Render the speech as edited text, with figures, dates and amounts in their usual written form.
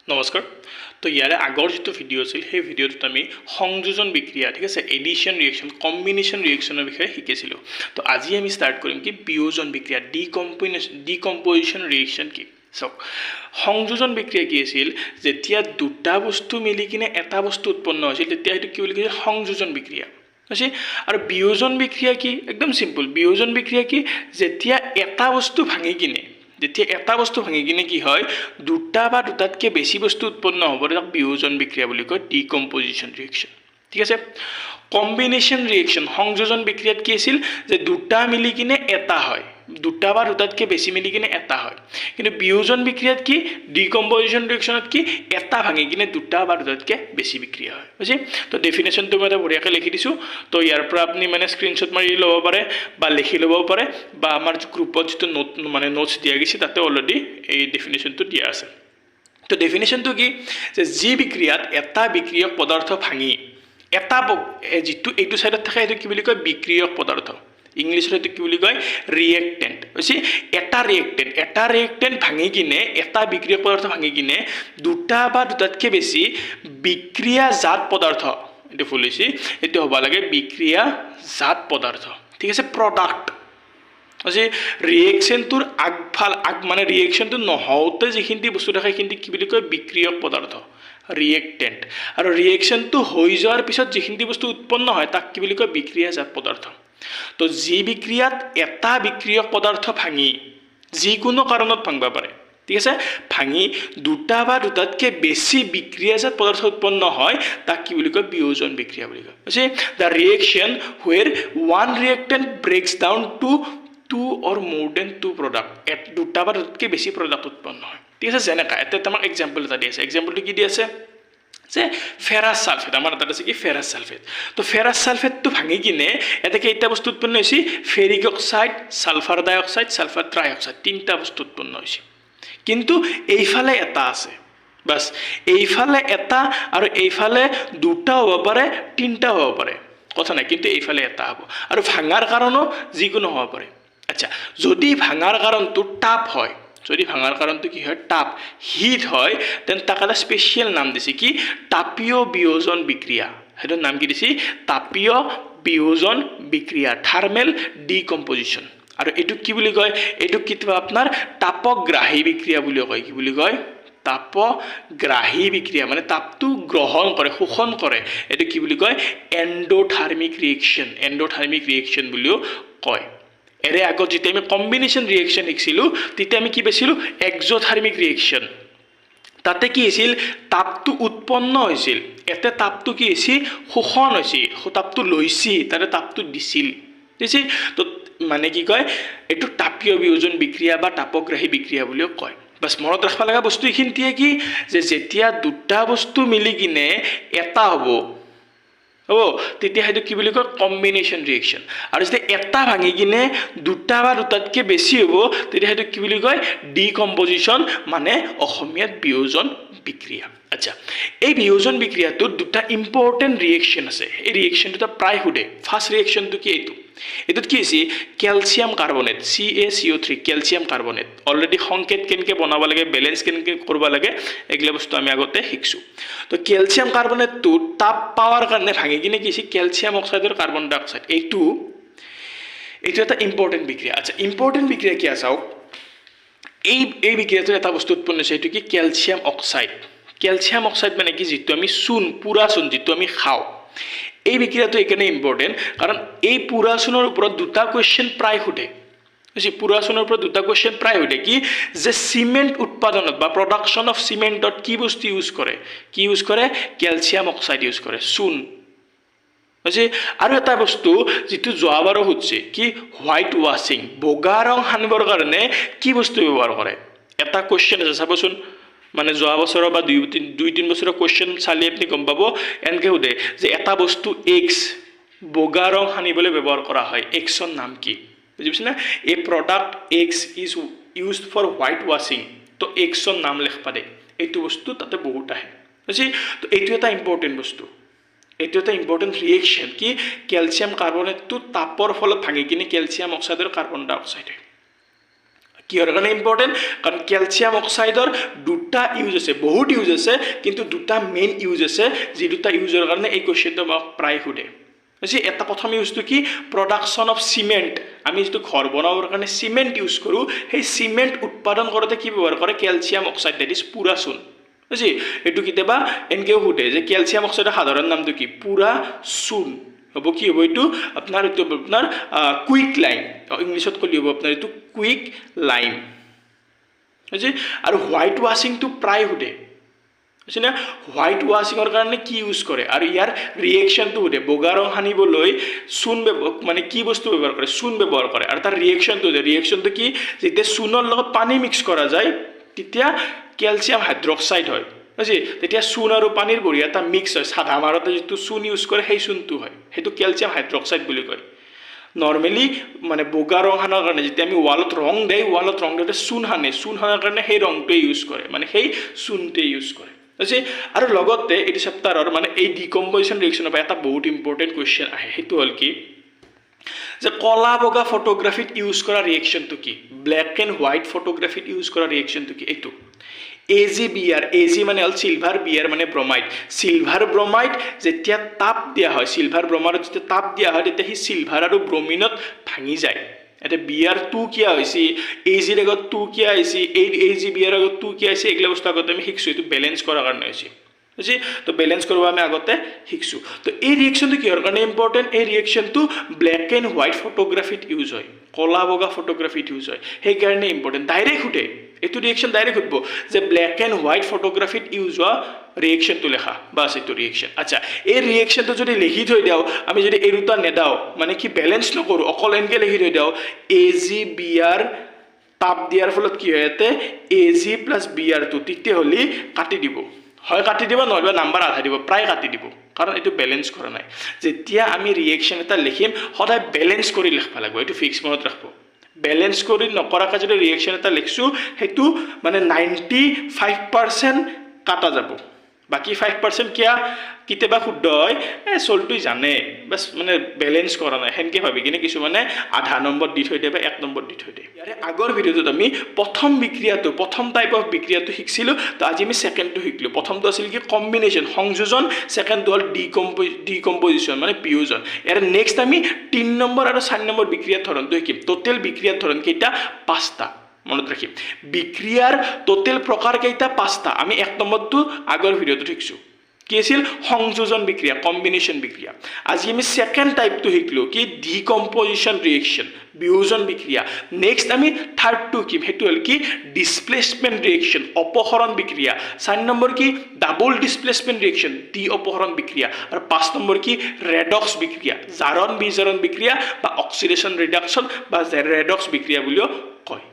নমস্কাৰ তো ইয়াৰে আগৰ যিটো ভিডিঅ' আছিল সেই ভিডিঅ'টোত আমি সংযোজন বিক্ৰিয়া ঠিক আছে এডিশ্যন ৰিয়েকশ্যন কম্বিনেশ্যন ৰিয়েকশ্যনৰ বিষয়ে শিকিছিলোঁ তো আজি আমি ষ্টাৰ্ট কৰিম কি বিয়োজন বিক্ৰিয়া ডিকম্পজিশ্যন ৰিয়েকশ্যন কি চাওক সংযোজন বিক্ৰিয়া কি আছিল যেতিয়া দুটা বস্তু মিলি কিনে এটা বস্তু উৎপন্ন হৈছিল তেতিয়া সেইটো কি বুলি কৈছিল সংযোজন বিক্ৰিয়া হৈছে আৰু বিয়োজন বিক্ৰিয়া কি একদম সিম্পল বিয়োজন বিক্ৰিয়া কি যেতিয়া এটা বস্তু ভাঙি কিনে যেতিয়া এটা বস্তু ভাঙি কিনে কি হয় দুটা বা দুটাতকৈ বেছি বস্তু উৎপন্ন হ'ব তাক বিয়োজন বিক্ৰিয়া বুলি কয় ডিকম্পজিশ্যন ৰিয়েকশ্যন ঠিক আছে কম্বিনেশ্যন ৰিয়েকশ্যন সংযোজন বিক্ৰিয়াত কি আছিল যে দুটা মিলি কিনে এটা হয় দুটা বা দুটাতকৈ বেছি মিলি কিনে এটা হয় কিন্তু বিয়োজন বিক্ৰিয়াত কি ডিকম্পজিশ্যন ৰিয়েকশ্যনত কি এটা ভাঙি কিনে দুটা বা দুটাতকৈ বেছি বিক্ৰিয়া হয় বুজি তো ডেফিনেশ্যনটো মই এটা বঢ়িয়াকৈ লিখি দিছোঁ তো ইয়াৰ পৰা আপুনি মানে স্ক্ৰীনশ্বট মাৰি ল'ব পাৰে বা লিখি ল'ব পাৰে বা আমাৰ গ্ৰুপত যিটো নোটছ দিয়া গৈছে তাতে অলৰেডি এই ডেফিনেশ্যনটো দিয়া আছে তো ডেফিনেশ্যনটো কি যে যি বিক্ৰিয়াত এটা বিক্ৰিয়ক পদাৰ্থ ভাঙি এটা যিটো এইটো সাইডত থাকে সেইটো কি বুলি কয় বিক্ৰিয়ক পদাৰ্থ ইংলিছত এইটো কি বুলি কয় ৰিয়েক্টেণ্ট হৈছে এটা ৰিয়েক্টেণ্ট ভাঙি কিনে এটা বিক্ৰিয়ক পদাৰ্থ ভাঙি কিনে দুটা বা দুটাতকৈ বেছি বিক্ৰিয়াজাত পদাৰ্থ এইটো ফুল হৈছে এইটো হ'ব লাগে বিক্ৰিয়াজাত পদাৰ্থ ঠিক আছে প্ৰডাক্ট হৈছে ৰিয়েকশ্যনটোৰ মানে ৰিয়েকশ্যনটো নহওঁতে যিখিনি বস্তু থাকে সেইখিনি কি বুলি কয় বিক্ৰিয়ক পদাৰ্থ ৰিয়েক্টেণ্ট আৰু ৰিয়েকশ্যনটো হৈ যোৱাৰ পিছত যিখিনি বস্তু উৎপন্ন হয় তাক কি বুলি কয় বিক্ৰিয়াজাত পদাৰ্থ তো যি বিক্ৰিয়াত এটা বিক্ৰিয়ক পদাৰ্থ ভাঙি যিকোনো কাৰণত ভাঙিব পাৰে ঠিক আছে ভাঙি দুটা বা দুটাতকৈ বেছি বিক্ৰিয়াজাত পদাৰ্থ উৎপন্ন হয় তাক কি বুলি কয় বিয়োজন বিক্ৰিয়া বুলি কয় হৈছে the reaction where one reactant breaks down to two or more than two product দুটা বা দুটাতকৈ বেছি প্ৰডাক্ট উৎপন্ন হয় ঠিক আছে যেনেকৈ এতিয়া আমাক এক্সাম্পল এটা দি আছে এক্সাম্পলটো কি দি আছে যে ফেৰাছ ছালফেট আমাৰ তাত আছে কি ফেৰাছ ছালফেট তো ফেৰাছ ছালফেটটো ভাঙি কিনে এটা কেইটা বস্তু উৎপন্ন হৈছে ফেৰিক অক্সাইড ছালফাৰ ডাই অক্সাইড ছালফাৰ ট্ৰাই অক্সাইড তিনিটা বস্তু উৎপন্ন হৈছে কিন্তু এইফালে এটা আছে বাছ এইফালে এটা আৰু এইফালে দুটা হ'ব পাৰে তিনিটা হ'ব পাৰে কথা নাই কিন্তু এইফালে এটা হ'ব আৰু ভাঙাৰ কাৰণো যিকোনো হ'ব পাৰে আচ্ছা যদি ভাঙাৰ কাৰণটো টাপ হয় যদি ভাঙাৰ কাৰণটো কি হয় টাপ হিট হয় তেন তাক এটা স্পেচিয়েল নাম দিছে কি তাপীয় বিয়োজন বিক্ৰিয়া সেইটোৰ নাম কি দিছে তাপীয় বিয়োজন বিক্ৰিয়া থাৰ্মেল ডিকম্পজিশ্যন আৰু এইটো কি বুলি কয় এইটো কেতিয়াবা আপোনাৰ তাপগ্ৰাহী বিক্ৰিয়া বুলি কয় কি বুলি কয় তাপগ্ৰাহী বিক্ৰিয়া মানে তাপটো গ্ৰহণ কৰে শোষণ কৰে এইটো কি বুলি কয় এণ্ডোথাৰ্মিক ৰিয়েকশ্যন বুলিও কয় এৰে আগত যেতিয়া আমি কম্বিনেশ্যন ৰিয়েকশ্যন শিকিছিলোঁ তেতিয়া আমি কি পাইছিলোঁ এক্সোথাৰ্মিক ৰিয়েকশ্যন তাতে কি হৈছিল তাপটো উৎপন্ন হৈছিল এতে তাপটো কি হৈছিল শোষণ হৈছিল তাপটো লৈছিল তাতে তাপটো দিছিল ঠিক তো মানে কি কয় এইটো তাপীয় বিয়োজন বিক্ৰিয়া বা তাপগ্ৰাহী বিক্ৰিয়া বুলিও কয় বাছ মনত ৰাখিব লগা বস্তু এইখিনিয়ে কি যে যেতিয়া দুটা বস্তু মিলি কিনে এটা হ'ব তেতিয়া সেইটো কি বুলি কয় কম্বিনেশ্যন ৰিয়েকশ্যন আৰু যেতিয়া এটা ভাঙি কিনে দুটা বা দুটাতকৈ বেছি হ'ব তেতিয়া সেইটো কি বুলি কয় ডিকম্পজিশ্যন মানে অসমীয়াত বিয়োজন বিক্ৰিয়া আচ্ছা এই বিয়োজন বিক্ৰিয়াটোত দুটা ইম্পৰ্টেণ্ট ৰিয়েকশ্যন আছে এই ৰিয়েকশ্যন দুটা প্ৰায় সোধে ফাৰ্ষ্ট ৰিয়েকশ্যনটো কি এইটোত কি হৈছে calcium carbonate CaCO3 calcium carbonate already সংকেত কেনেকৈ বনাব লাগে বেলেঞ্চ কেনেকৈ কৰিব লাগে এইগিলা বস্তু আমি আগতে শিকিছোঁ তো কেলছিয়াম কাৰ্বনেটটো তাপ পাৱাৰ কাৰণে ভাঙি কিনে কি হৈছে কেলছিয়াম অক্সাইডৰ কাৰ্বন ডাই অক্সাইড এইটো এটা ইম্পৰ্টেণ্ট বিক্ৰিয়া আচ্ছা ইম্পৰ্টেণ্ট বিক্ৰিয়া কি আছে এই বিক্ৰিয়াটোৰ এটা বস্তু উৎপন্ন হৈছে এইটো কি কেলছিয়াম অক্সাইড মানে কি যিটো আমি পুৰা চূণ যিটো আমি খাওঁ এই বিক্ৰিয়াটো এইকাৰণে ইম্পৰ্টেণ্ট কাৰণ এই পুৰা চূণৰ ওপৰত দুটা কুৱেশ্যন প্ৰায় সোধে পুৰা চূণৰ ওপৰত দুটা কুৱেশ্যন প্ৰায় সোধে কি যে চিমেণ্ট উৎপাদনত বা প্ৰডাকশ্যন অফ চিমেণ্টত কি বস্তু ইউজ কৰে কেলছিয়াম অক্সাইড ইউজ কৰে চূণ হৈছে আৰু এটা বস্তু যিটো যোৱাবাৰো সুধিছে কি হোৱাইট ৱাশ্বিং বগা ৰং সানিবৰ কাৰণে কি বস্তু ব্যৱহাৰ কৰে এটা কুৱেশ্যন আছে চাবচোন মানে যোৱা বছৰৰ বা দুই তিন বছৰৰ কুৱেশ্যন চালি আপুনি গম পাব এনেকৈ সোধে যে এটা বস্তু এক্স বগা ৰং সানিবলৈ ব্যৱহাৰ কৰা হয় এক্সৰ নাম কি বুজি পাইছে না এই product X is used for white ৱাশ্বিং তো এক্সৰ নাম লিখিব দে এইটো বস্তু তাতে বহুত আহে বুজি তো এইটো এটা ইম্পৰ্টেণ্ট বস্তু এইটো এটা ইম্পৰ্টেণ্ট ৰিয়েকশ্যন কি কেলছিয়াম কাৰ্বনেটটো তাপৰ ফলত ভাঙি কিনে কেলছিয়াম অক্সাইডৰ কাৰ্বন ডাই অক্সাইড কিহৰ কাৰণে ইম্পৰ্টেণ্ট কাৰণ কেলছিয়াম অক্সাইডৰ দুটা ইউজ আছে বহুত ইউজ আছে কিন্তু দুটা মেইন ইউজ আছে যি দুটা ইউজৰ কাৰণে এই কোৱেশ্চনটো আমাক প্ৰায় সোধে বুজি এটা প্ৰথম ইউজটো কি প্ৰডাকশ্যন অফ সিমেন্ট আমি যেটো ঘৰ বনাবৰ কাৰণে সিমেন্ট ইউজ কৰো সেই সিমেন্ট উৎপাদন কৰোতে কি ব্যৱহাৰ কৰে কেলছিয়াম অক্সাইড দ্যাট ইজ পুৰা চূণ বুজি এটো কিতেবা এনকেও সোধে যে কেলছিয়াম অক্সাইডৰ সাধাৰণ নামটো কি পুৰা চূণ হ'ব কি হ'ব এটো আপোনাৰ কুইক লাইম ইংলিছত কলি হ'ব আপোনাৰ এটো কুইক লাইম বুজি আৰু হোৱাইট ৱাশিংটো প্ৰায় সোধে বুজি না হোৱাইট ৱাশিংৰ কাৰণে কি ইউজ কৰে আৰু ইয়াৰ ৰিএকচনটো সোধে বগা ৰং হানিবলৈ চূণ মানে কি বস্তু ব্যৱহাৰ কৰে চূণ ব্যৱহাৰ কৰে আৰু তাৰ ৰিএকচনটো কি যেতিয়া চূণৰ লগত পানী মিক্স কৰা যায় তেতিয়া কেলছিয়াম হাইড্ৰক্সাইড হয় বুজি তেতিয়া চূণ আৰু পানীৰ বঢ়িয়া এটা মিক্স হয় সাদা মাৰতে যেটো চূণ ইউজ কৰে সেই চূণটো হয় সেইটো কেলছিয়াম হাইড্ৰক্সাইড বুলি কয় নরমালি মানে বগা রং হানার কারণে যদি আমি ওয়ালত রং দেই দিতে চূণ হানার কারণে সেই ৰংটোৱে ইউজ কৰে মানে সেই চূণটোৱে ইউজ কৰে বুঝছি আৰু লগতে এই চেপ্টাৰৰ মানে এই ডিকম্পোজিশন ৰিয়েকচনৰ পৰা এটা বহুত ইম্পৰ্টেণ্ট কুৱেশ্যন আহে সেইটো হ'ল কি যে কলা বগা ফটোগ্ৰাফিত ইউজ কৰা ৰিয়েকচনটো কি ব্ল্যাক এণ্ড হোৱাইট ফটোগ্ৰাফিত ইউজ কৰা ৰিয়েকচনটো কি এইটো AgBr Ag মানে হল সিলভার Br মানে ব্রোমাইড সিলভার ব্রোমাইড যেতিয়া তাপ দিয়া হয় সিলভার ব্রোমাইডত যেতিয়া তাপ দিয়া হয় তেতিয়া হি সিলভার আৰু ব্ৰোমিনত ভাঙি যায় এটা Br2 কিয়া হৈছে Ag ৰ আগত 2 কিয়া হৈছে AgBr আগত 2 কিয়া হৈছে এগলা বস্তু আগতে আমি শিকছো এটো ব্যালেন্স কৰাৰ কাৰণে হৈছে বুজি তো ব্যালেন্স কৰিব আমি আগতে শিকছো তো এই ৰিয়েকচনটো কিহৰ কাৰণে ইম্পৰ্টেন্ট এই ৰিয়েকচনটো ব্ল্যাক এণ্ড হোৱাইট ফটোগ্ৰাফিত ইউজ হয় কলা বগা ফটোগ্ৰাফিত ইউজ হয় সেই কাৰণে ইম্পৰ্টেন্ট ডাইৰেক্ট উঠে এটো ৰিয়েকচন ডাইৰেক্ট উঠব যে ব্ল্যাক এণ্ড হোৱাইট ফটোগ্ৰাফিত ইউজ হোৱা ৰিয়েকচনটো লেখা বাস এটো ৰিয়েকচন আচ্ছা এই ৰিয়েকচনটো যদি লিখি থৈ দিও আমি যদি এই দুটা নেদাও মানে কি ব্যালেন্স নকৰো অকল এনকে লিখি থৈ দিও AgBr তাপ দিয়াৰ ফলত কি হয় এতে Ag + Br2 তেতিয়া হলি কাটি দিব হয় কাটি দিব নহলে নাম্বার আধা দিব প্ৰায় কাটি দিব কাৰণ এটো ব্যালেন্স কৰা নাই যেতিয়া আমি ৰিয়েকচন এটা লিখিম সদায় ব্যালেন্স কৰি লিখবা লাগিব এটো ফিক্স মনত ৰাখব ব্যালেন্স কৰি নকৰাকৈ যদি ৰিয়েকচন এটা লিখছো হেতু মানে 95% কাটা যাব বাকি 5% কিয়া কিতেবা শুদ্ধ হয় সলটুই জানে বাস মানে ব্যালেন্স কৰা নাই হেনকে ভাবি কিনে কিছু মানে আধা নম্বৰ দি থৈ দে বা 1 নম্বৰ দি থৈ দে ইয়াৰে আগৰ ভিডিওটোত আমি প্ৰথম টাইপ অফ বিক্ৰিয়াটো শিকিছিলো তো আজি আমি সেকেন্ডটো শিকলো প্ৰথমটো আছিল কি কম্বিনেশন সংযোজন সেকেন্ডটো হল ডিকম্পোজিশন মানে বিয়োজন ইয়াৰে নেক্সট আমি 3 নম্বৰ আৰু 4 নম্বৰ বিক্ৰিয়াৰ ধৰণটো শিকিম টোটাল বিক্ৰিয়াৰ ধৰণ কেইটা 5টা মনত ৰাখিম বিক্ৰিয়াৰ টোটাল প্ৰকাৰ কেইটা 5টা আমি 1 নম্বৰটো আগৰ ভিডিওটো শিকছো কি আছিল সংযোজন বিক্রিয়া কম্বিনেশন বিক্রিয়া আজি আমি সেকেন্ড টাইপটো শিকলো কি ডিকম্পোজিশন রিঅ্যাকশন বিয়োজন বিক্রিয়া নেক্সট আমি থার্ড টু কি হেতু হল কি ডিসপ্লেসমেন্ট রিঅ্যাকশন অপহরণ বিক্রিয়া 4 নম্বর কি ডাবল ডিসপ্লেসমেন্ট রিঅ্যাকশন দ্বি অপহরণ বিক্রিয়া আর 5 নম্বর কি রেডক্স বিক্রিয়া জারণ বিজারণ বিক্রিয়া বা অক্সিডেশন রিডাকশন বা রেডক্স বিক্রিয়া বলিও কয়